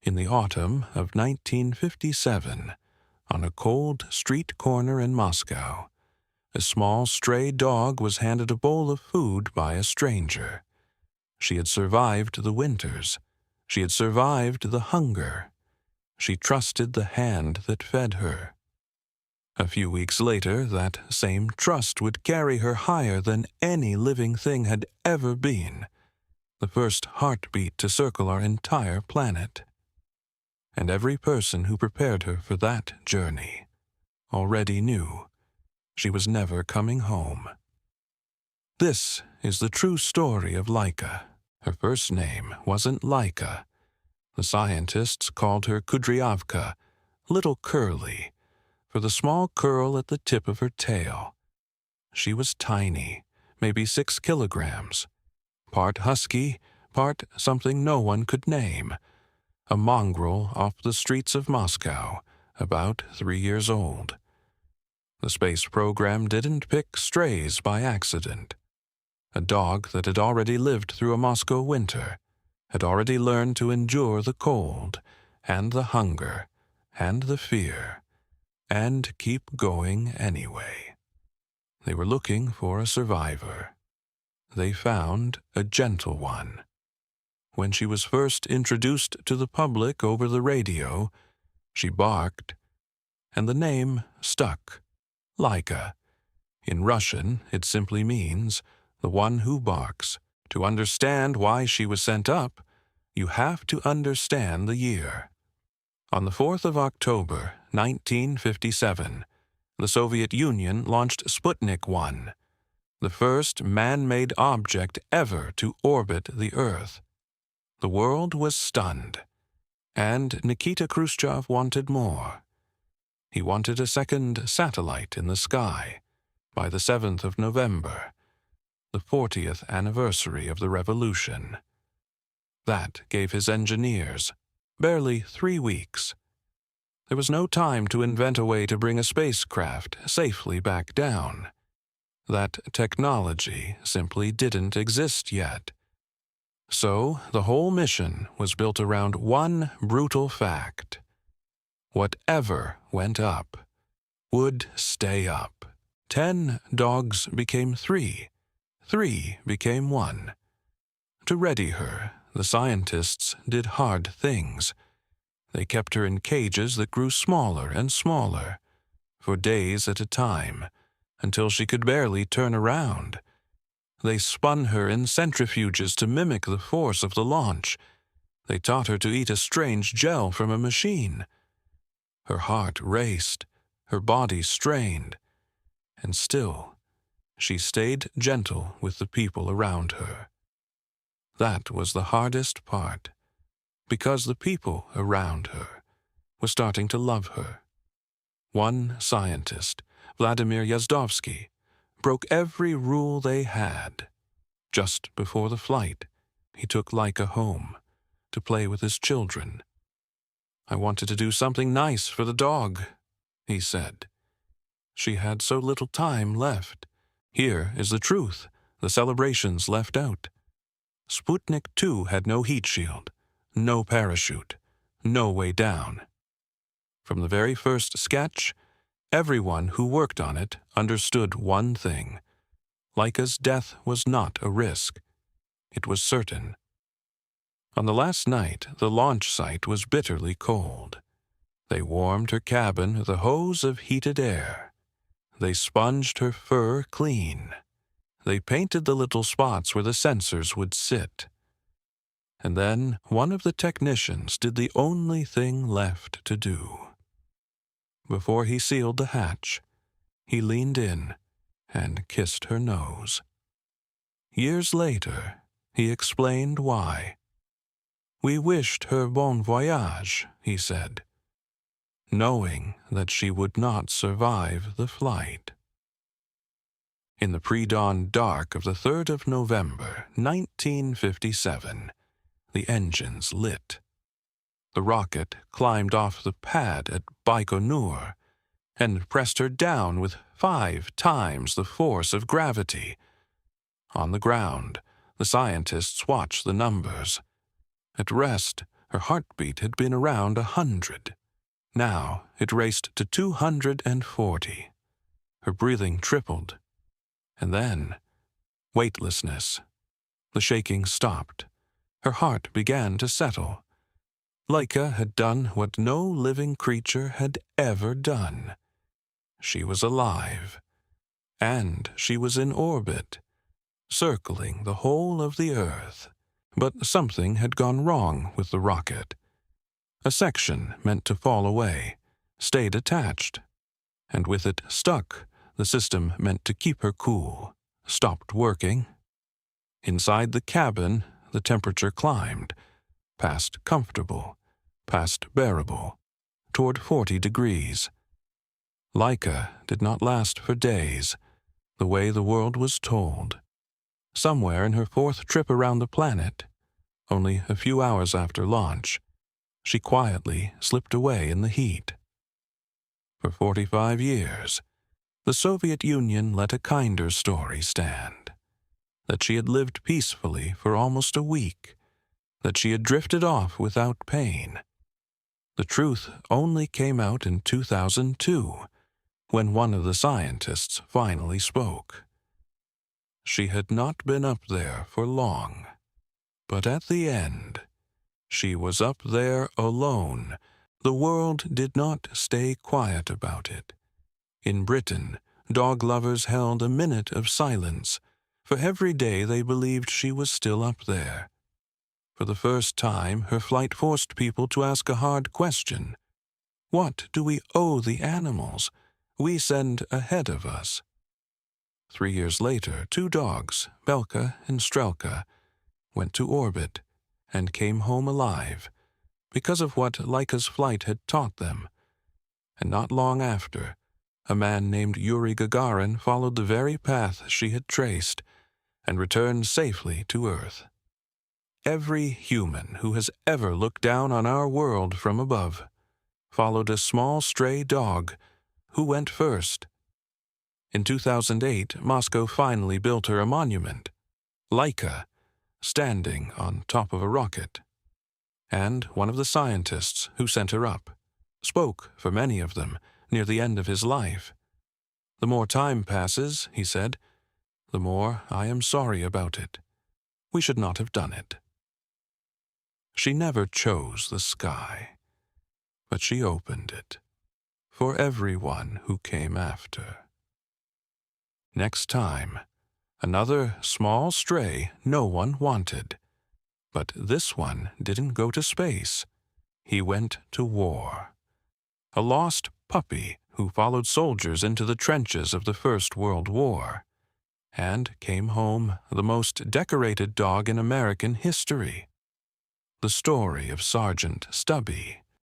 In the autumn of 1957, on a cold street corner in Moscow, a small stray dog was handed a bowl of food by a stranger. She had survived the winters. She had survived the hunger. She trusted the hand that fed her. A few weeks later, that same trust would carry her higher than any living thing had ever been, the first heartbeat to circle our entire planet. And every person who prepared her for that journey already knew she was never coming home. This is the true story of Laika. Her first name wasn't Laika. The scientists called her Kudryavka, Little Curly, for the small curl at the tip of her tail. She was tiny, maybe 6 kilograms, part husky, part something no one could name, a mongrel off the streets of Moscow, about 3 years old. The space program didn't pick strays by accident. A dog that had already lived through a Moscow winter, had already learned to endure the cold, and the hunger, and the fear, and keep going anyway. They were looking for a survivor. They found a gentle one. When she was first introduced to the public over the radio, she barked, and the name stuck. Laika. In Russian, it simply means the one who barks. To understand why she was sent up, you have to understand the year. On the 4th of October, 1957, the Soviet Union launched Sputnik 1, the first man-made object ever to orbit the Earth. The world was stunned, and Nikita Khrushchev wanted more. He wanted a second satellite in the sky by the 7th of November, the 40th anniversary of the revolution. That gave his engineers barely 3 weeks. There was no time to invent a way to bring a spacecraft safely back down. That technology simply didn't exist yet. So the whole mission was built around one brutal fact. Whatever went up would stay up. 10 dogs became 3. 3 became 1. To ready her, the scientists did hard things. They kept her in cages that grew smaller and smaller, for days at a time, until she could barely turn around. They spun her in centrifuges to mimic the force of the launch. They taught her to eat a strange gel from a machine. Her heart raced, her body strained, and still, she stayed gentle with the people around her. That was the hardest part, because the people around her were starting to love her. One scientist, Vladimir Yazdovsky, broke every rule they had. Just before the flight, he took Laika home to play with his children. "I wanted to do something nice for the dog," he said. She had so little time left. Here is the truth, the celebrations left out. Sputnik 2 had no heat shield, no parachute, no way down. From the very first sketch, everyone who worked on it understood one thing. Laika's death was not a risk. It was certain. On the last night, the launch site was bitterly cold. They warmed her cabin with a hose of heated air. They sponged her fur clean. They painted the little spots where the sensors would sit. And then one of the technicians did the only thing left to do. Before he sealed the hatch, he leaned in and kissed her nose. Years later, he explained why. "We wished her bon voyage," he said, knowing that she would not survive the flight. In the pre-dawn dark of the 3rd of November, 1957, the engines lit. The rocket climbed off the pad at Baikonur and pressed her down with 5 times the force of gravity. On the ground, the scientists watched the numbers. At rest, Her heartbeat had been around 100. Now it raced to 240. Her breathing tripled. And then, weightlessness. The shaking stopped. Her heart began to settle. Laika had done what no living creature had ever done. She was alive. And she was in orbit, circling the whole of the Earth. But something had gone wrong with the rocket. A section meant to fall away stayed attached, and with it stuck, the system meant to keep her cool stopped working. Inside the cabin, the temperature climbed, past comfortable, past bearable, toward 40 degrees. Laika did not last for days, the way the world was told. Somewhere in her 4th trip around the planet, only a few hours after launch, she quietly slipped away in the heat. For 45 years, the Soviet Union let a kinder story stand. That she had lived peacefully for almost a week, that she had drifted off without pain. The truth only came out in 2002, when one of the scientists finally spoke. She had not been up there for long, but at the end, she was up there alone. The world did not stay quiet about it. In Britain, dog lovers held a minute of silence. For every day they believed she was still up there. For the first time, her flight forced people to ask a hard question. What do we owe the animals we send ahead of us? 3 years later, 2 dogs, Belka and Strelka, went to orbit and came home alive because of what Laika's flight had taught them. And not long after, a man named Yuri Gagarin followed the very path she had traced and returned safely to Earth. Every human who has ever looked down on our world from above followed a small stray dog who went first. In 2008, Moscow finally built her a monument, Laika, standing on top of a rocket. And one of the scientists who sent her up spoke for many of them near the end of his life. The more time passes, he said, the more I am sorry about it. We should not have done it. She never chose the sky, but she opened it for everyone who came after. Next time, another small stray no one wanted. But this one didn't go to space. He went to war. A lost puppy who followed soldiers into the trenches of the First World War, and came home the most decorated dog in American history. The story of Sergeant Stubby.